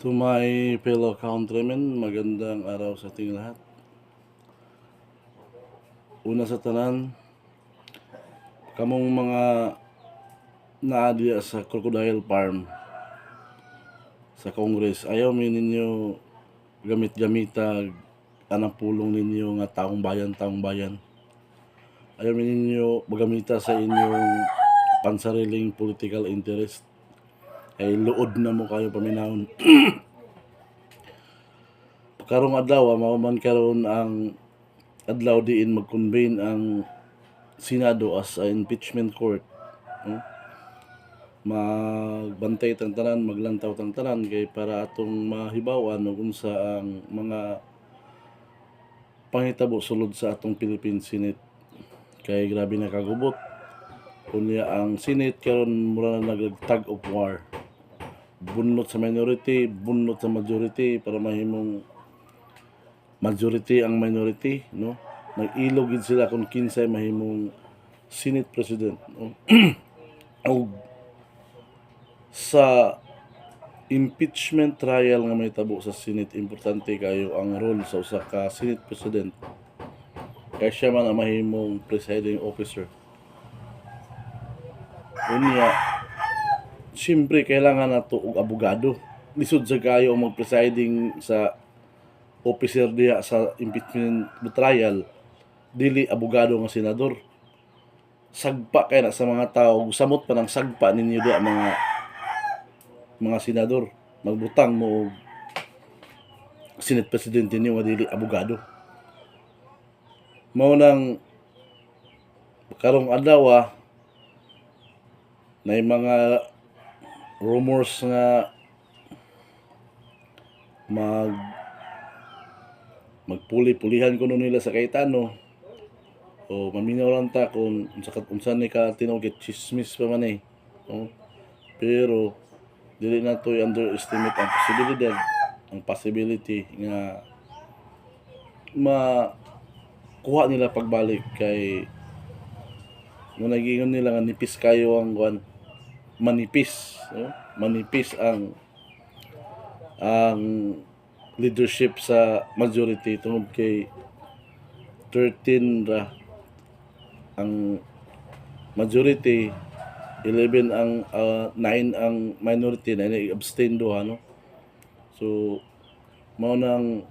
To my fellow countrymen, magandang araw sa ating lahat. Una sa tanan, kamong mga naadya sa crocodile farm sa Congress, ayaw mi ninyo gamit-gamita anang pulong ninyo nga taong bayan. Ayaw mi ninyo magamita sa inyong pansariling political interest. Ay luod na mo kayo paminahon. Karong adlaw, mao man karon ang adlaw diin mag-convene ang Senado as a impeachment court. Magbantay tang tanan, maglantaw tang tanan kay para atong mahibawan og unsa ang mga pangitabo sulod sa atong Philippine Senate. Kay grabe na kagubot. Kunya ang Senate karon mura na nagtag of war. Bunot sa minority, bunot sa majority para mahimong majority ang minority, no? Nag-ilog gid sila kung kinsay mahimong Senate President, no? O sa impeachment trial nga may tabo sa Senate, importante kayo ang role sa usa ka Senate President. Kaya siya man ang mahimong presiding officer. Unya, siyempre kailangan nato og abogado. Lisod sa kayo ang mag-presiding sa officer diya sa impeachment trial, dili abogado nga senador. Sagpa kay na sa mga tao, samot pa ng sagpa ninyo diya mga senador. Magbutang mo og Senate President ninyo nga dili abogado. Mao nang karong adlaw na mga rumors nga magpuli-pulihan kuno nila sa Cayetano o maminaw lang ta kung unsa ni ka tinuod chismis pa man pero dili na to underestimate ang possibility nga makuha nila pagbalik kay nung nagingon nila nga nipis kayo ang manipis ang leadership sa majority tungod kay 13 ra ang majority, 11 ang 9 ang minority na abstain do So mao nang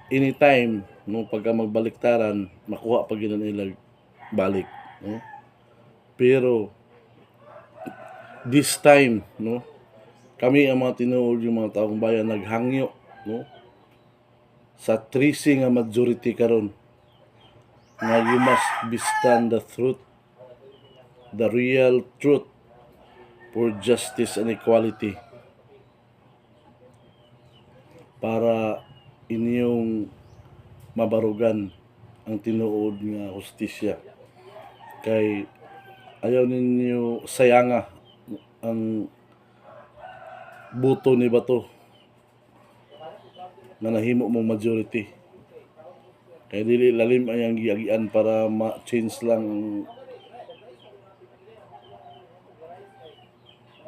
anytime no pagka magbaliktaran makuha pa gyud nila balik, no? Pero this time, no, kami ang mga tinuod yung mga taong bayan naghangyo, no, sa tracing nga majority karon nga you must be stand the truth, the real truth for justice and equality para inyong mabarugan ang tinuod nga hustisya. Kay ayaw ninyo sayanga ang boto ni Bato na nahimo mong majority. Kaya dili lalim ang giagian para ma-change lang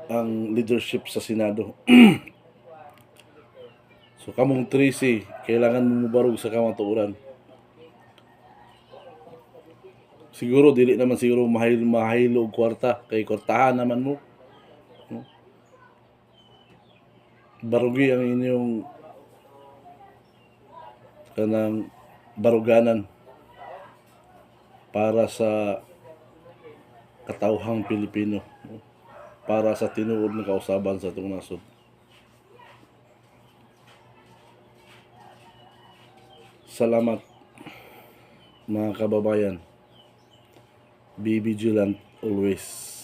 ang leadership sa Senado. So kamong Tracy, kailangan mo mubarog sa kamatuoran. Siguro dili naman siguro mahilo og kwarta kay kwartahan naman mo. Barugi ang inyong kanang baruganan para sa katawhang Pilipino, para sa tinuod na kausaban sa itong nasod. Salamat mga kababayan. Be vigilant always.